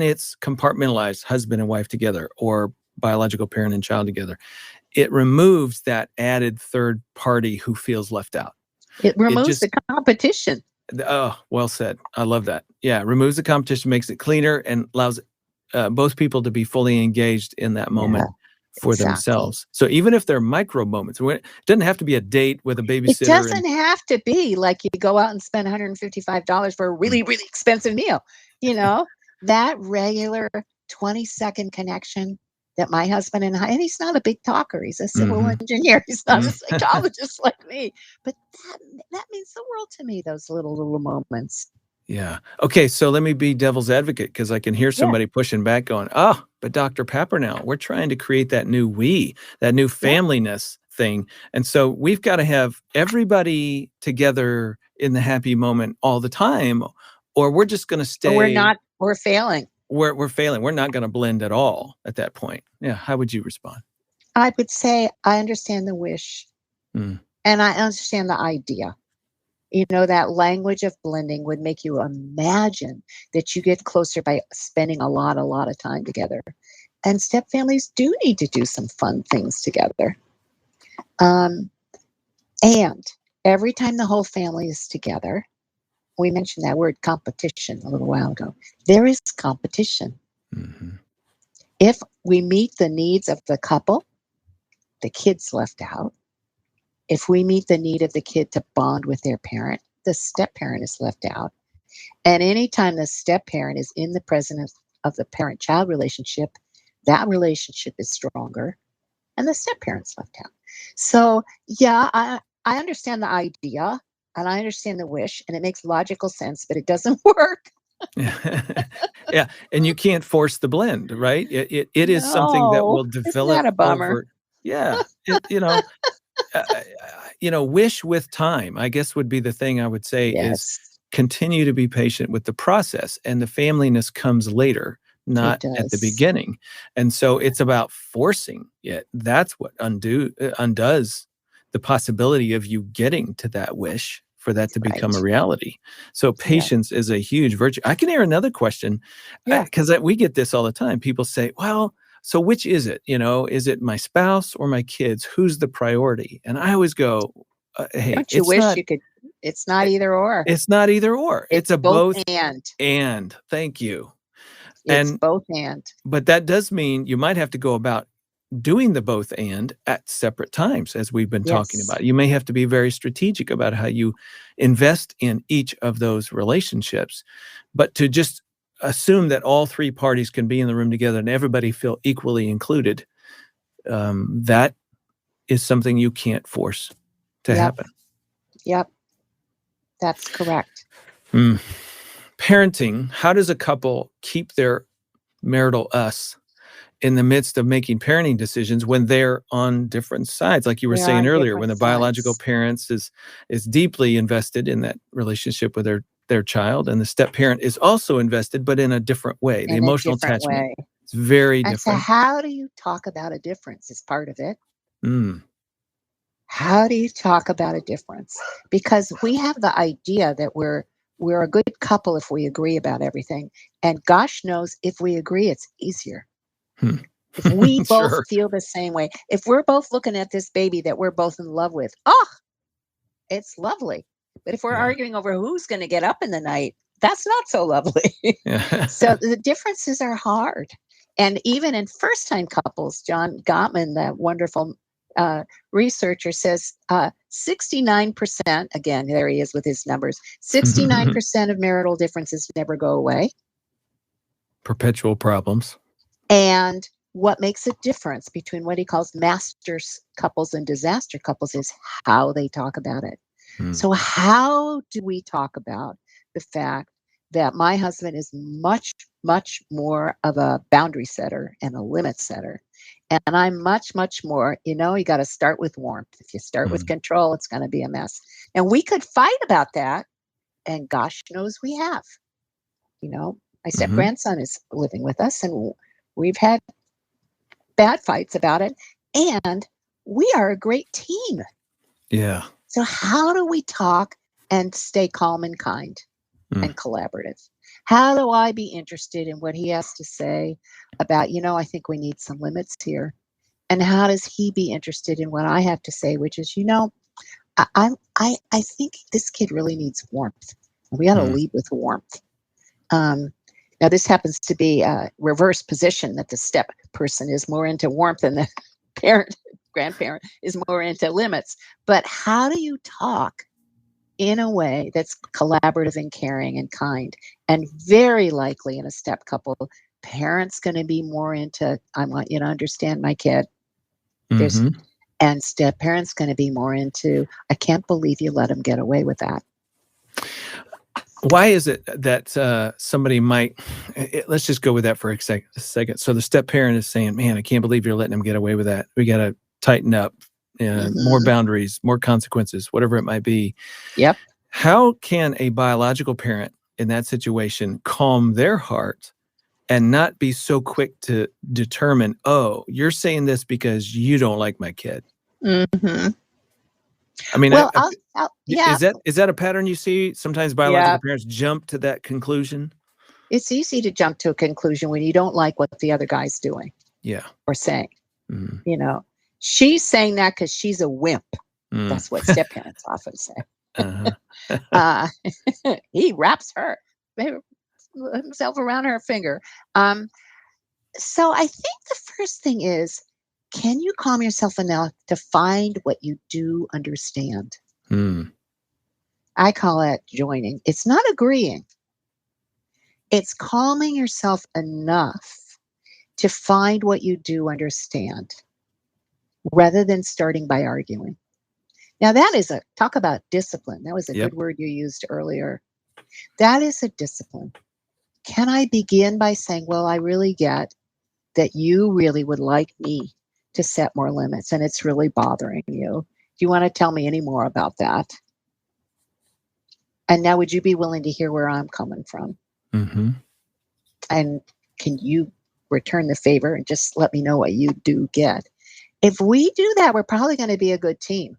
A: it's compartmentalized, husband and wife together or biological parent and child together, it removes that added third party who feels left out.
B: It removes the competition.
A: Oh, well said. I love that. Yeah, removes the competition, makes it cleaner, and allows both people to be fully engaged in that moment for themselves. So even if they're micro moments, it doesn't have to be a date with a babysitter.
B: It doesn't have to be like you go out and spend $155 for a really, really expensive meal. That regular 20-second connection, that my husband and he's not a big talker. He's a civil
A: Hmm.
B: engineer. He's not a psychologist like me. But that means the world to me, those little moments.
A: Yeah. Okay, so let me be devil's advocate because I can hear
B: Yeah.
A: somebody pushing back going, "Oh, but Dr. Papernow, we're trying to create that new we, that new
B: Yeah.
A: familyness thing. And so we've got to have everybody together in the happy moment all the time, or we're just going to
B: Or
A: stay
B: we're failing.
A: we're failing. We're not going to blend at all at that point." Yeah, how would you respond?
B: I would say I understand the wish
A: Mm,
B: and I understand the idea. You know, that language of blending would make you imagine that you get closer by spending a lot of time together. And step families do need to do some fun things together. Um, and every time the whole family is together, we mentioned that word competition a little while ago. There is competition.
A: mhm.
B: If we meet the needs of the couple, the kid's left out. If we meet the need of the kid to bond with their parent, the step parent is left out. And anytime the step parent is in the presence of the parent child relationship, that relationship is stronger and the step parent's left out. So, yeah, I understand the idea and I understand the wish and it makes logical sense, but it doesn't work.
A: Yeah, and you can't force the blend, right? It is something that
B: No,
A: will
B: isn't
A: develop
B: that a bummer?
A: over. Yeah, wish with time, I guess would be the thing I would say is
B: Yes,
A: continue to be patient with the process, and the familyness comes later,
B: it
A: not at the
B: does.
A: beginning. And so it's about forcing it. That's what undoes the possibility of you getting to that wish for that to become a
B: Right.
A: reality. So
B: Yeah.
A: patience is a huge virtue. I can hear another question,
B: Yeah.
A: because we get this all the time. People say, "Well, so which is it? Is it my spouse or my kids? Who's the priority?" And I always go, "Hey,
B: Don't you wish you could? It's not either or.
A: it's not either or. It's
B: It's
A: a
B: both
A: both
B: and.
A: and." Thank you.
B: It's
A: And
B: both and.
A: but that does mean you might have to go about doing the both and at separate times, as we've been talking
B: Yes.
A: about. You may have to be very strategic about how you invest in each of those relationships. But to just assume that all three parties can be in the room together and everybody feel equally included, that is something you can't force to
B: Yep.
A: happen.
B: Yep. That's correct.
A: Mm. Parenting, how does a couple keep their marital us in the midst of making parenting decisions when they're on different sides? Like you were
B: They're
A: saying
B: on
A: earlier, when
B: different
A: the biological
B: sides
A: parents is deeply invested in that relationship with their child, and the step parent is also invested, but in a different way. The
B: in a
A: emotional
B: different
A: attachment
B: way.
A: is very
B: And so,
A: different.
B: how do you talk about a difference is part of it.
A: Mm,
B: How do you talk about a difference? Because we have the idea that we're a good couple if we agree about everything. And gosh knows if we agree, it's easier.
A: hmm.
B: If we both
A: Sure.
B: feel the same way, if we're both looking at this baby that we're both in love with, oh, it's lovely. But if we're
A: Yeah.
B: arguing over who's going to get up in the night, that's not so lovely.
A: Yeah.
B: So the differences are hard. And even in first time couples, John Gottman, that wonderful researcher, says 69%, again, there he is with his numbers, 69% of marital differences never go away.
A: Perpetual problems.
B: And what makes a difference between what he calls master couples and disaster couples is how they talk about it.
A: Mm,
B: So, how do we talk about the fact that my husband is much more of a boundary setter and a limit setter? And I'm much more, you got to start with warmth. If you start with
A: mm,
B: control, it's going to be a mess. And we could fight about that. And gosh knows we have. My step
A: mhm.
B: grandson is living with us, and we've had bad fights about it. And we are a great team.
A: Yeah.
B: So, how do we talk and stay calm and kind
A: Mm,
B: and collaborative? How do I be interested in what he has to say about, I think we need some limits here? And how does he be interested in what I have to say, which is, I think this kid really needs warmth. We got to
A: mm,
B: lead with warmth. Um, Now, this happens to be a reverse position that the step person is more into warmth and the parent, grandparent is more into limits. But how do you talk in a way that's collaborative and caring and kind? And very likely in a step couple, parent's going to be more into, I want you to understand my kid. There's,
A: Mm-hmm.
B: and step parent's going to be more into, I can't believe you let him get away with that.
A: Why is it that somebody might, let's just go with that for a second. So the step parent is saying, man, I can't believe you're letting him get away with that. We got to tighten up, more boundaries, more consequences, whatever it might be.
B: Yep.
A: How can a biological parent in that situation calm their heart and not be so quick to determine, oh, you're saying this because you don't like my kid?
B: Mm-hmm.
A: I mean,
B: Well, yeah.
A: is that a pattern you see? Sometimes biological parents jump to that conclusion.
B: It's easy to jump to a conclusion when you don't like what the other guy's doing.
A: Yeah.
B: Or saying.
A: Mm.
B: You know, she's saying that because she's a wimp. That's what step parents often say.
A: Uh-huh.
B: He wraps himself around her finger. So I think the first thing is, can you calm yourself enough to find what you do understand? I call it joining. It's not agreeing. It's calming yourself enough to find what you do understand rather than starting by arguing. Now that is talk about discipline. That was a good word you used earlier. That is a discipline. Can I begin by saying, well, I really get that you really would like me to set more limits and it's really bothering you. Do you want to tell me any more about that? And now would you be willing to hear where I'm coming from?
A: Mm-hmm.
B: And can you return the favor and just let me know what you do get? If we do that, we're probably going to be a good team.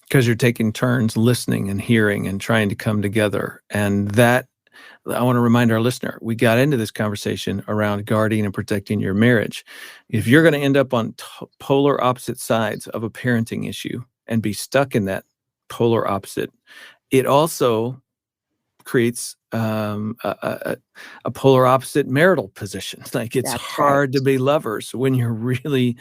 A: Because you're taking turns listening and hearing and trying to come together. And that, I want to remind our listener, we got into this conversation around guarding and protecting your marriage. If you're going to end up on polar opposite sides of a parenting issue and be stuck in that polar opposite, it also creates a polar opposite marital position. Like it's hard to be lovers when you're really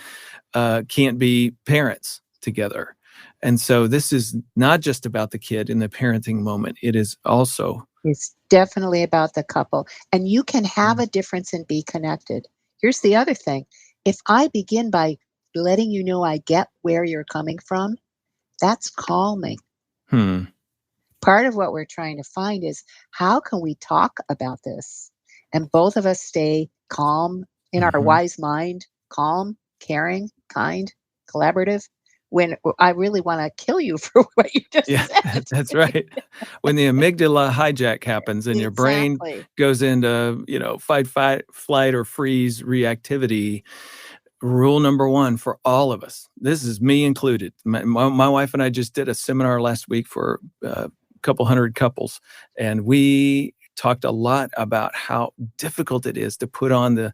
A: can't be parents together. And so this is not just about the kid in the parenting moment. It is also.
B: It's definitely about the couple. And you can have a difference and be connected. Here's the other thing. If I begin by letting you know I get where you're coming from, that's calming. Part of what we're trying to find is, how can we talk about this and both of us stay calm in our wise mind, calm, caring, kind, collaborative, when I really want to kill you for what you just said.
A: That's right. When the amygdala hijack happens and your brain goes into, fight, flight, or freeze reactivity, rule number one for all of us, this is me included. My wife and I just did a seminar last week for a couple hundred couples, and we talked a lot about how difficult it is to put on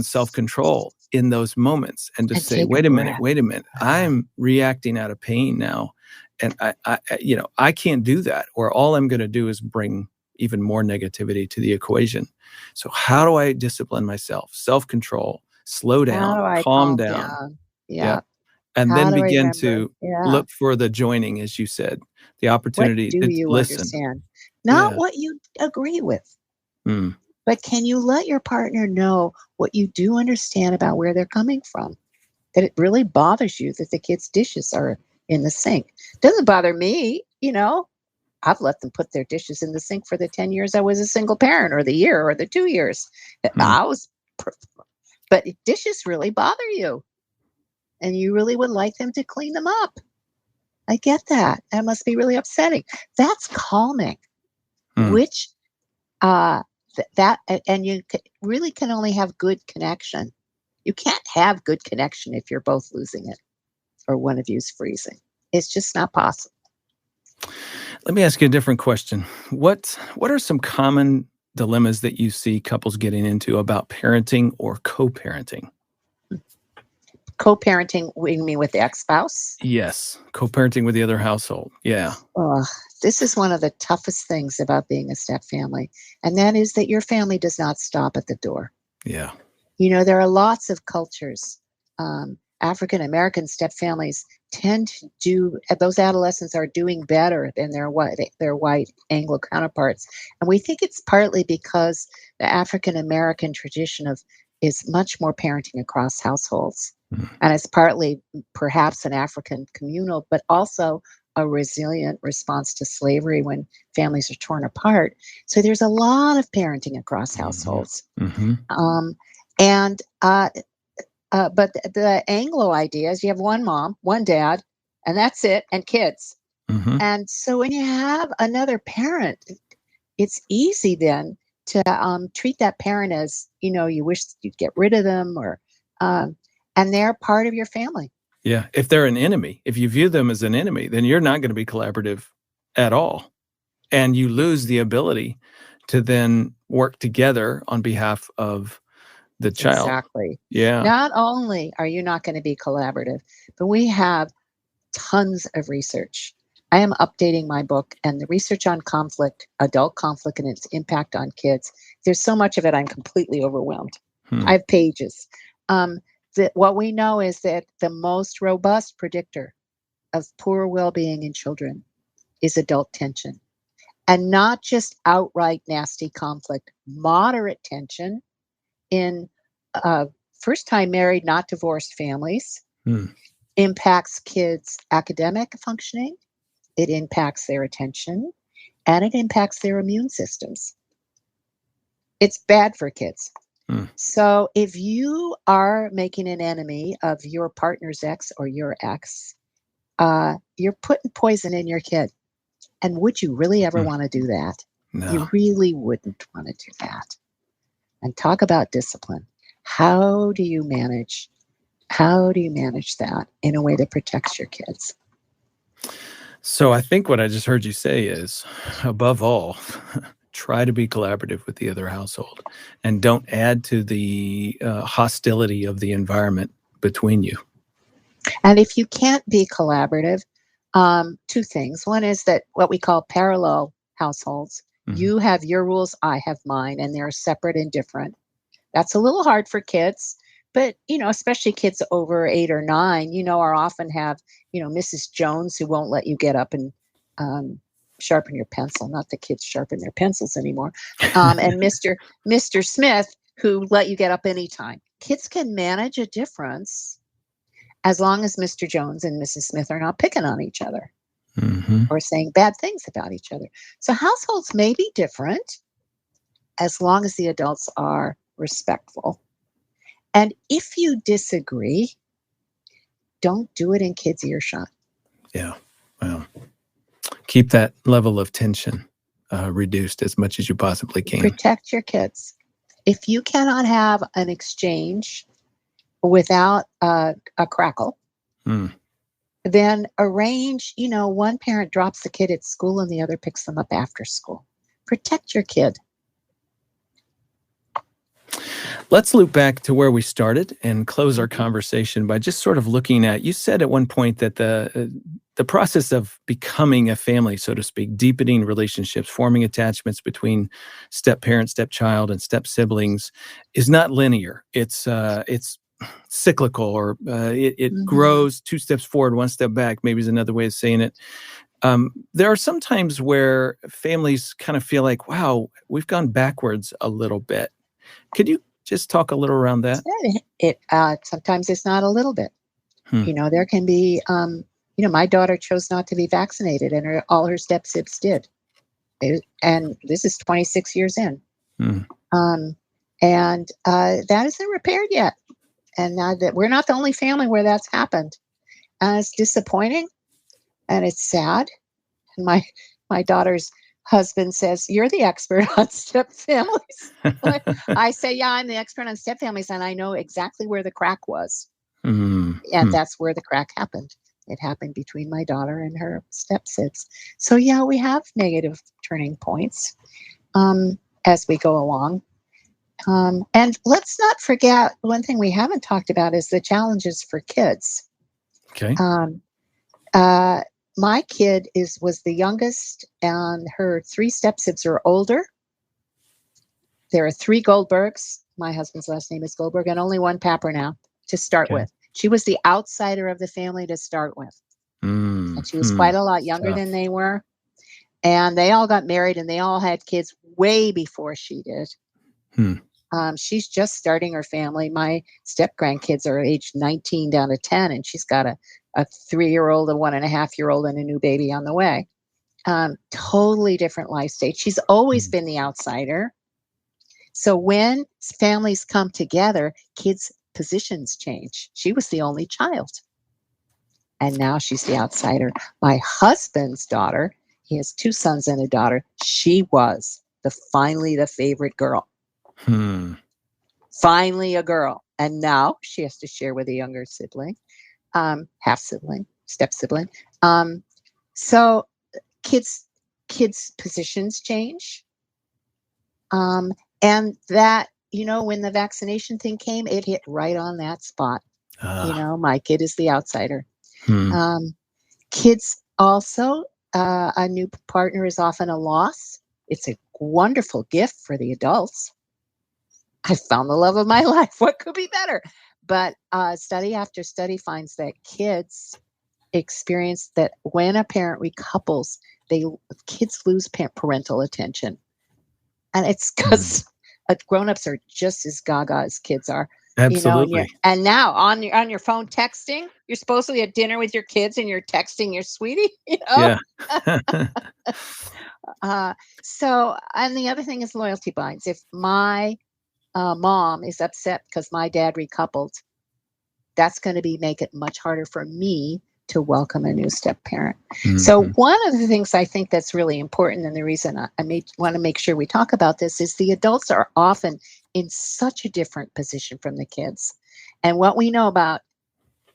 A: self-control in those moments and to say, wait a minute, I'm reacting out of pain now. And I can't do that, or all I'm going to do is bring even more negativity to the equation. So how do I discipline myself? Self-control, slow down, calm down.
B: Yeah.
A: And then begin to look for the joining, as you said, the opportunity
B: to listen. Understand? Not what you agree with. But can you let your partner know what you do understand about where they're coming from? That it really bothers you that the kids' dishes are in the sink. Doesn't bother me, I've let them put their dishes in the sink for the 10 years I was a single parent, or the year, or the 2 years. But dishes really bother you. And you really would like them to clean them up. I get that. That must be really upsetting. That's calming, which and you really can only have good connection. You can't have good connection if you're both losing it or one of you's freezing. It's just not possible.
A: Let me ask you a different question. What are some common dilemmas that you see couples getting into about parenting or co-parenting?
B: Co-parenting, you mean with the ex-spouse?
A: Yes, co-parenting with the other household. Yeah.
B: This is one of the toughest things about being a step family, and that is that your family does not stop at the door.
A: Yeah.
B: There are lots of cultures. African American step families tend to do, those adolescents are doing better than their white Anglo counterparts. And we think it's partly because the African American tradition is much more parenting across households. And it's partly perhaps an African communal, but also a resilient response to slavery when families are torn apart. So there's a lot of parenting across households.
A: Mm-hmm.
B: And but the Anglo idea is you have one mom, one dad, and that's it, and kids.
A: Mm-hmm.
B: And so when you have another parent, it's easy then to treat that parent as, you wish you'd get rid of them, or and they're part of your family.
A: Yeah. If they're an enemy, if you view them as an enemy, then you're not going to be collaborative at all. And you lose the ability to then work together on behalf of the child.
B: Exactly.
A: Yeah.
B: Not only are you not going to be collaborative, but we have tons of research. I am updating my book, and the research on conflict, adult conflict, and its impact on kids. There's so much of it, I'm completely overwhelmed. I have pages. What we know is that the most robust predictor of poor well-being in children is adult tension. And not just outright nasty conflict, moderate tension in first-time married, not divorced families impacts kids' academic functioning, it impacts their attention, and it impacts their immune systems. It's bad for kids. So if you are making an enemy of your partner's ex or your ex, you're putting poison in your kid. And would you really ever want to do that?
A: No.
B: You really wouldn't want to do that. And talk about discipline. How do you manage that in a way that protects your kids?
A: So I think what I just heard you say is, above all, try to be collaborative with the other household, and don't add to the hostility of the environment between you.
B: And if you can't be collaborative, two things. One is that what we call parallel households. You have your rules, I have mine, and they're separate and different. That's a little hard for kids, but, especially kids over 8 or 9, are often have, Mrs. Jones who won't let you get up and sharpen your pencil. Not that kids sharpen their pencils anymore. And Mr. Smith who let you get up anytime. Kids can manage a difference as long as Mr. Jones and Mrs. Smith are not picking on each other or saying bad things about each other. So households may be different as long as the adults are respectful. And if you disagree, don't do it in kids' earshot.
A: Yeah. Well, keep that level of tension reduced as much as you possibly can.
B: Protect your kids. If you cannot have an exchange without a crackle, then arrange, one parent drops the kid at school and the other picks them up after school. Protect your kid.
A: Let's loop back to where we started and close our conversation by just sort of looking at, you said at one point that the process of becoming a family, so to speak, deepening relationships, forming attachments between step-parent, step-child, and step-siblings is not linear. It's cyclical, or it grows 2 steps forward, 1 step back, maybe is another way of saying it. There are some times where families kind of feel like, wow, we've gone backwards a little bit. Could you just talk a little around that?
B: Sometimes it's not a little bit. There can be, my daughter chose not to be vaccinated, and all her step-siblings did. And this is 26 years in. And that isn't repaired yet. And that we're not the only family where that's happened. And it's disappointing, and it's sad. And my daughter's husband says, "You're the expert on step families." I say, "Yeah, I'm the expert on step families, and I know exactly where the crack was." And that's where the crack happened. It happened between my daughter and her step-siblings. So yeah, we have negative turning points as we go along. And let's not forget, one thing we haven't talked about is the challenges for kids.
A: Okay.
B: My kid was the youngest, and her 3 step-siblings are older. There are 3 Goldbergs. My husband's last name is Goldberg, and only 1 Papernow to start with. She was the outsider of the family to start with. And she was quite a lot younger than they were. And they all got married and they all had kids way before she did. She's just starting her family. My step grandkids are aged 19 down to 10, and she's got a 3-year-old, a 1.5-year-old, and a new baby on the way. Totally different life stage. She's always been the outsider. So when families come together, kids' positions change. She was the only child. And now she's the outsider. My husband's daughter, he has 2 sons and a daughter. She was finally the favorite girl. Finally a girl. And now she has to share with a younger sibling, half sibling, step sibling. So kids' positions change. And that, when the vaccination thing came, it hit right on that spot. My kid is the outsider. Kids also, a new partner is often a loss. It's a wonderful gift for the adults. I found the love of my life. What could be better? But study after study finds that kids experience that when a parent recouples, kids lose parental attention. And it's because grown-ups are just as gaga as kids are.
A: Absolutely.
B: And now on your phone texting, you're supposedly at dinner with your kids and you're texting your sweetie,
A: Yeah.
B: So, and the other thing is loyalty binds. If my mom is upset because my dad recoupled, that's going to make it much harder for me to welcome a new step parent. So one of the things I think that's really important, and the reason I want to make sure we talk about this, is the adults are often in such a different position from the kids. And what we know about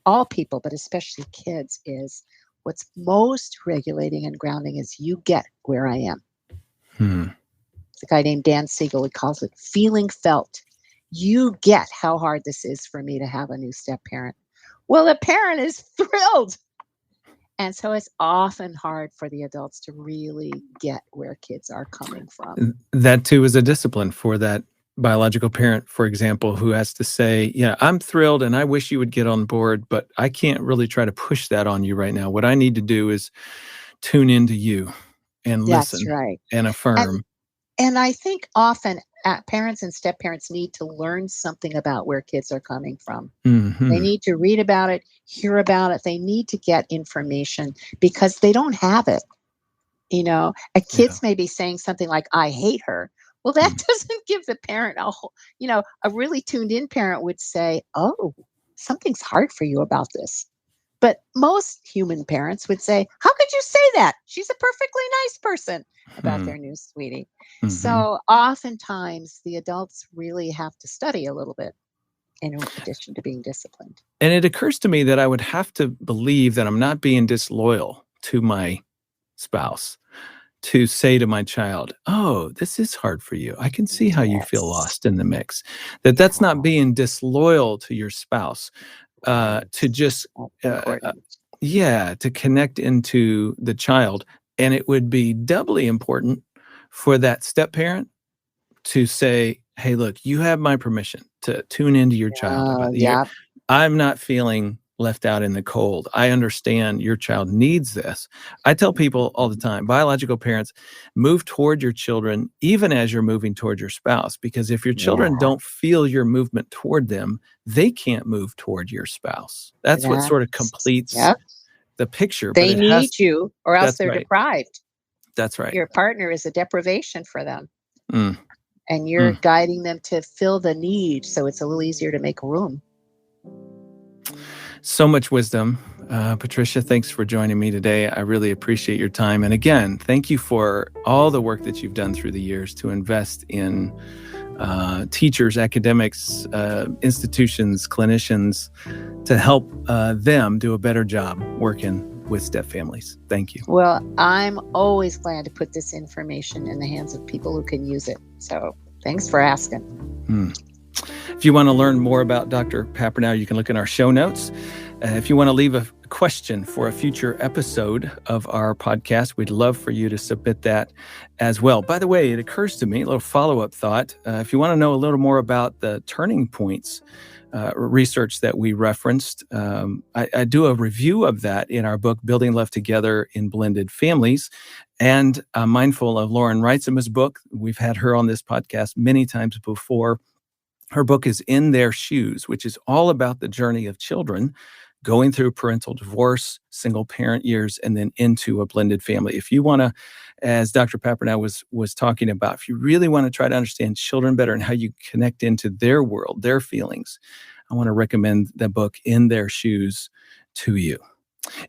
B: all people, but especially kids, is what's most regulating and grounding is you get where I am. It's a guy named Dan Siegel, he calls it feeling felt. You get how hard this is for me to have a new step parent. Well, the parent is thrilled. And so it's often hard for the adults to really get where kids are coming from.
A: That too is a discipline for that biological parent, for example, who has to say, I'm thrilled and I wish you would get on board, but I can't really try to push that on you right now. What I need to do is tune into you and listen.
B: That's right.
A: And affirm.
B: And I think often parents and step parents need to learn something about where kids are coming from. They need to read about it, hear about it. They need to get information because they don't have it. A kid's maybe saying something like, I hate her. Well, that doesn't give the parent a really tuned in parent would say, oh, something's hard for you about this. But most human parents would say, how could you say that? She's a perfectly nice person, about their new sweetie. So oftentimes the adults really have to study a little bit in addition to being disciplined.
A: And it occurs to me that I would have to believe that I'm not being disloyal to my spouse to say to my child, oh, this is hard for you. I can see how you feel lost in the mix. That's not being disloyal to your spouse. To just, to connect into the child. And it would be doubly important for that step parent to say, hey, look, you have my permission to tune into your child. I'm not feeling left out in the cold. I understand your child needs this. I tell people all the time, biological parents, move toward your children even as you're moving toward your spouse, because if your children don't feel your movement toward them, they can't move toward your spouse. That's what sort of completes the picture.
B: They need you or else they're deprived.
A: That's right.
B: Your partner is a deprivation for them. And you're guiding them to fill the need, so it's a little easier to make room.
A: So much wisdom. Patricia, thanks for joining me today. I really appreciate your time. And again, thank you for all the work that you've done through the years to invest in teachers, academics, institutions, clinicians, to help them do a better job working with step families. Thank you.
B: Well, I'm always glad to put this information in the hands of people who can use it. So thanks for asking.
A: If you want to learn more about Dr. Papernow, you can look in our show notes. If you want to leave a question for a future episode of our podcast, we'd love for you to submit that as well. By the way, it occurs to me, a little follow-up thought. If you want to know a little more about the turning points research that we referenced. I do a review of that in our book, Building Love Together in Blended Families. And I'm mindful of Lauren Wrightsama's book. We've had her on this podcast many times before. Her book is In Their Shoes, which is all about the journey of children going through parental divorce, single parent years, and then into a blended family. If you want to, as Dr. Papernow was talking about, if you really want to try to understand children better and how you connect into their world, their feelings, I want to recommend the book In Their Shoes to you.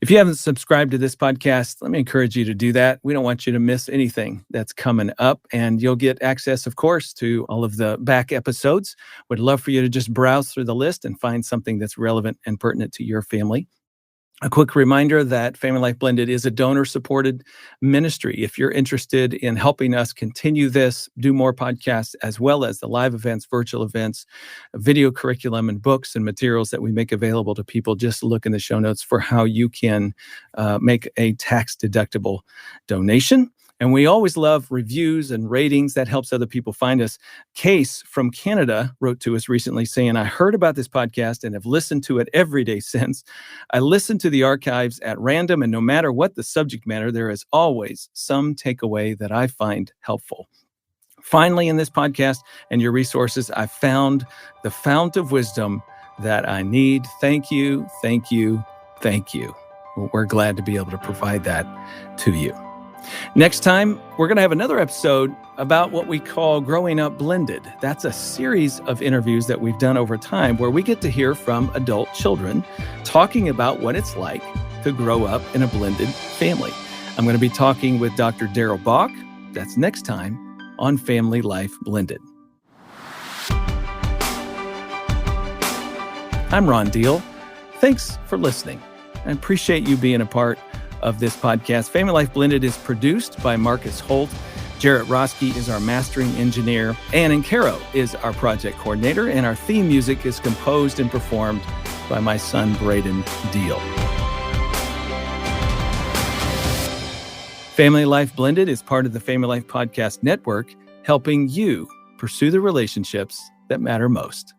A: If you haven't subscribed to this podcast, let me encourage you to do that. We don't want you to miss anything that's coming up, and you'll get access, of course, to all of the back episodes. Would love for you to just browse through the list and find something that's relevant and pertinent to your family. A quick reminder that Family Life Blended is a donor-supported ministry. If you're interested in helping us continue this, do more podcasts, as well as the live events, virtual events, video curriculum, and books and materials that we make available to people, just look in the show notes for how you can make a tax-deductible donation. And we always love reviews and ratings. That helps other people find us. Case from Canada wrote to us recently saying, I heard about this podcast and have listened to it every day since. I listen to the archives at random, and no matter what the subject matter, there is always some takeaway that I find helpful. Finally, in this podcast and your resources, I found the fount of wisdom that I need. Thank you, thank you, thank you. We're glad to be able to provide that to you. Next time, we're going to have another episode about what we call Growing Up Blended. That's a series of interviews that we've done over time where we get to hear from adult children talking about what it's like to grow up in a blended family. I'm going to be talking with Dr. Daryl Bach. That's next time on Family Life Blended. I'm Ron Deal. Thanks for listening. I appreciate you being a part of this podcast. Family Life Blended is produced by Marcus Holt. Jarrett Roski is our mastering engineer. Ann Caro is our project coordinator. And our theme music is composed and performed by my son, Braden Deal. Family Life Blended is part of the Family Life Podcast Network, helping you pursue the relationships that matter most.